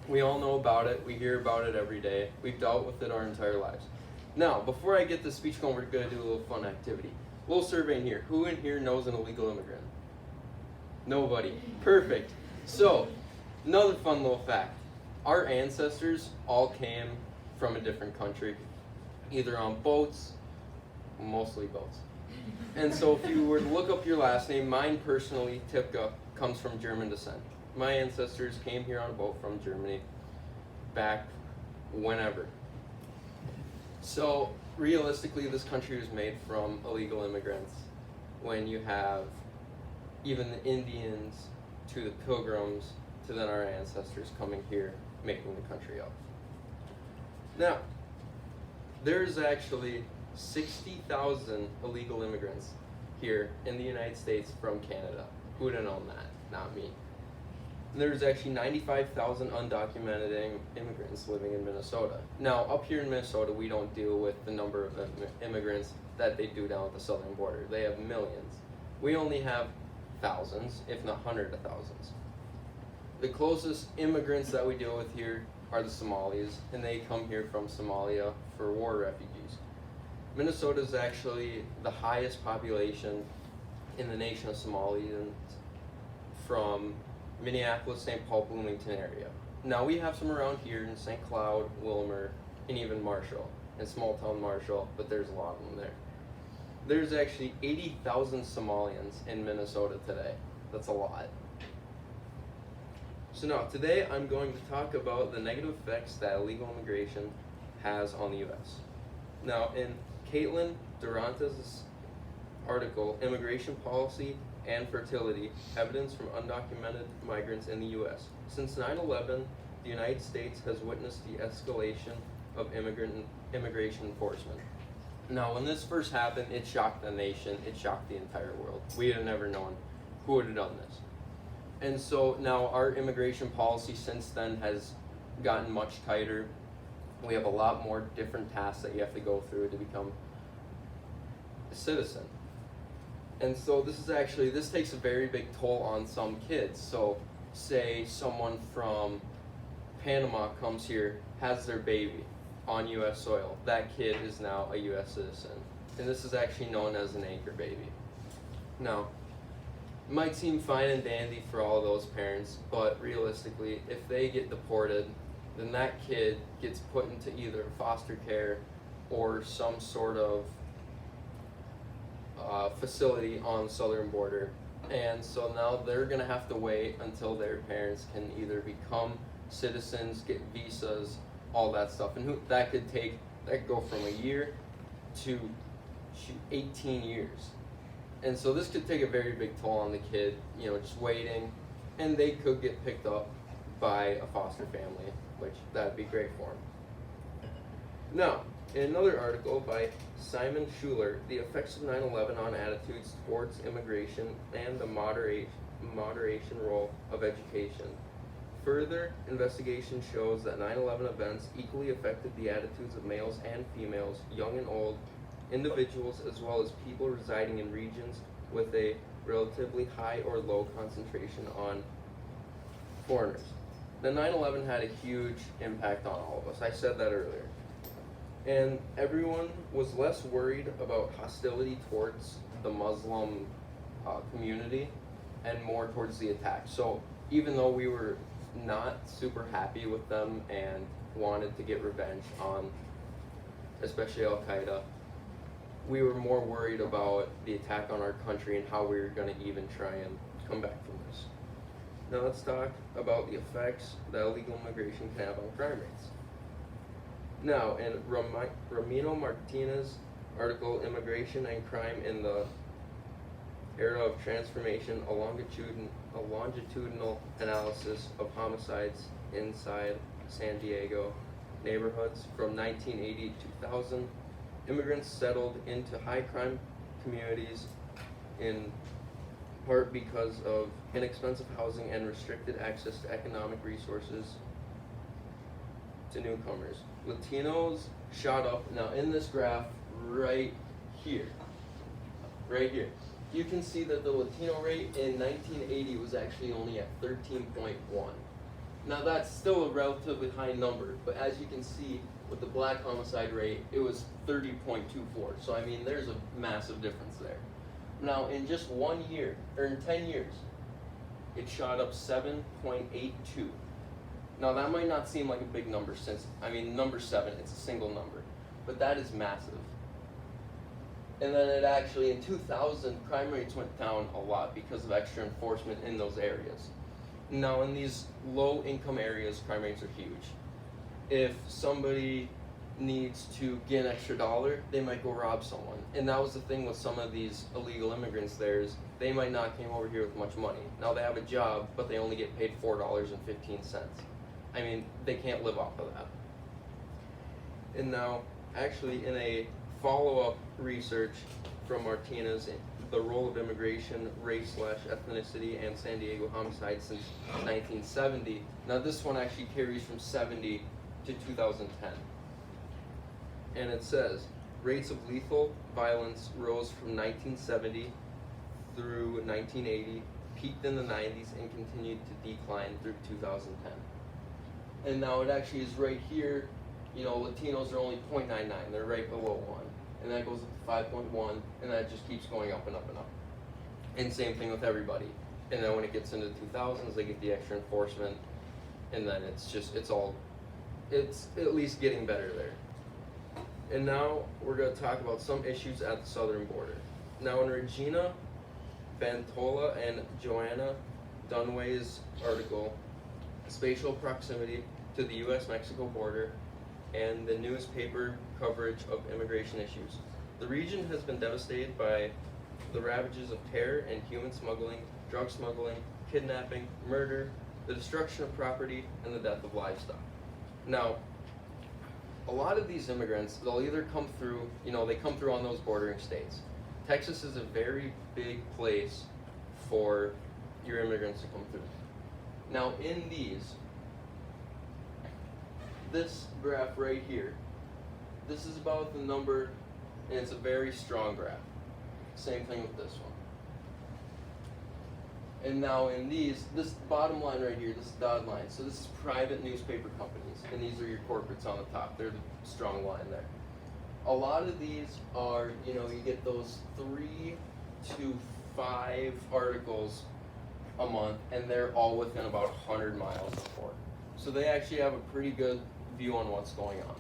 We all know about it. We hear about it every day. We've dealt with it our entire lives. Now, before I get the speech going, we're going to do a little fun activity. A little survey in here. Who in here knows an illegal immigrant? Nobody. Perfect. So, another fun little fact. Our ancestors all came from a different country, either on boats, mostly boats. And so if you were to look up your last name, mine personally, Tipka, comes from German descent. My ancestors came here on a boat from Germany back whenever. So realistically, this country was made from illegal immigrants. When you have even the Indians to the Pilgrims to then our ancestors coming here, making the country up. Now, there's actually 60,000 illegal immigrants here in the United States from Canada. Who would have known that? Not me. And there's actually 95,000 undocumented immigrants living in Minnesota. Now, up here in Minnesota, we don't deal with the number of immigrants that they do down at the southern border. They have millions. We only have thousands, if not hundreds of thousands. The closest immigrants that we deal with here are the Somalis, and they come here from Somalia for war refugees. Minnesota is actually the highest population in the nation of Somalians from Minneapolis, St. Paul, Bloomington area. Now we have some around here in St. Cloud, Wilmer, and even Marshall, and small town Marshall, but there's a lot of them there. There's actually 80,000 Somalians in Minnesota today. That's a lot. So now, today I'm going to talk about the negative effects that illegal immigration has on the U.S. Now, in Caitlin Durante's article, Immigration Policy and Fertility, Evidence from Undocumented Migrants in the U.S. Since 9/11, the United States has witnessed the escalation of immigration enforcement. Now, when this first happened, it shocked the nation, it shocked the entire world. We had never known who would have done this. And so now our immigration policy since then has gotten much tighter. We have a lot more different tasks that you have to go through to become a citizen. And so this takes a very big toll on some kids. So say someone from Panama comes here, has their baby on U.S. soil. That kid is now a U.S. citizen. And this is actually known as an anchor baby. Now, it might seem fine and dandy for all those parents, but realistically, if they get deported, then that kid gets put into either foster care or some sort of facility on the southern border. And so now they're going to have to wait until their parents can either become citizens, get visas, all that stuff. And that could go from a year to 18 years. And so this could take a very big toll on the kid, just waiting, and they could get picked up by a foster family, which that'd be great for them. Now, in another article by Simon Schuler, The Effects of 9/11 on Attitudes Towards Immigration and the Moderation Role of Education. Further investigation shows that 9/11 events equally affected the attitudes of males and females, young and old, individuals, as well as people residing in regions with a relatively high or low concentration on foreigners. The 9/11 had a huge impact on all of us. I said that earlier. And everyone was less worried about hostility towards the Muslim community and more towards the attack. So even though we were not super happy with them and wanted to get revenge on especially Al-Qaeda, we were more worried about the attack on our country and how we were going to even try and come back from this. Now let's talk about the effects that illegal immigration can have on crime rates. Now, in Ramiro Martinez's article, Immigration and Crime in the Era of Transformation, a longitudinal analysis of homicides inside San Diego neighborhoods from 1980 to 2000, immigrants settled into high crime communities in part because of inexpensive housing and restricted access to economic resources to newcomers. Latinos shot up. Now in this graph right here, you can see that the Latino rate in 1980 was actually only at 13.1. Now that's still a relatively high number, but as you can see with the black homicide rate, it was 30.24. So I mean, there's a massive difference there. Now in just 1 year, or in 10 years, it shot up 7.82. Now that might not seem like a big number since, I mean, number 7, it's a single number, but that is massive. And then it actually, in 2000, crime rates went down a lot because of extra enforcement in those areas. Now in these low income areas, crime rates are huge. If somebody needs to get an extra dollar, they might go rob someone. And that was the thing with some of these illegal immigrants there is they might not came over here with much money. Now they have a job, but they only get paid $4.15. I mean, they can't live off of that. And now, actually, in a follow-up research from Martinez, the role of immigration, race/ethnicity, and San Diego homicide since 1970. Now this one actually carries from 70 to 2010. And it says, rates of lethal violence rose from 1970 through 1980, peaked in the 90s, and continued to decline through 2010. And now it actually is right here, you know, Latinos are only 0.99, they're right below 1. And that goes up to 5.1, and that just keeps going up and up and up. And same thing with everybody. And then when it gets into 2000s, they get the extra enforcement, and then it's at least getting better there. And now we're going to talk about some issues at the southern border. Now in Regina Bantola and Joanna Dunway's article, Spatial Proximity to the U.S.-Mexico Border and the newspaper coverage of immigration issues. The region has been devastated by the ravages of terror and human smuggling, drug smuggling, kidnapping, murder, the destruction of property, and the death of livestock. Now, a lot of these immigrants, they'll either come through, you know, they come through on those bordering states. Texas is a very big place for your immigrants to come through. Now, in this graph right here, this is about the number, and it's a very strong graph. Same thing with this one. And now in this bottom line right here, this dotted line, so this is private newspaper companies, and these are your corporates on the top. They're the strong line there. A lot of these are, you know, you get those 3 to 5 articles a month, and they're all within about 100 miles of port. So they actually have a pretty good view on what's going on.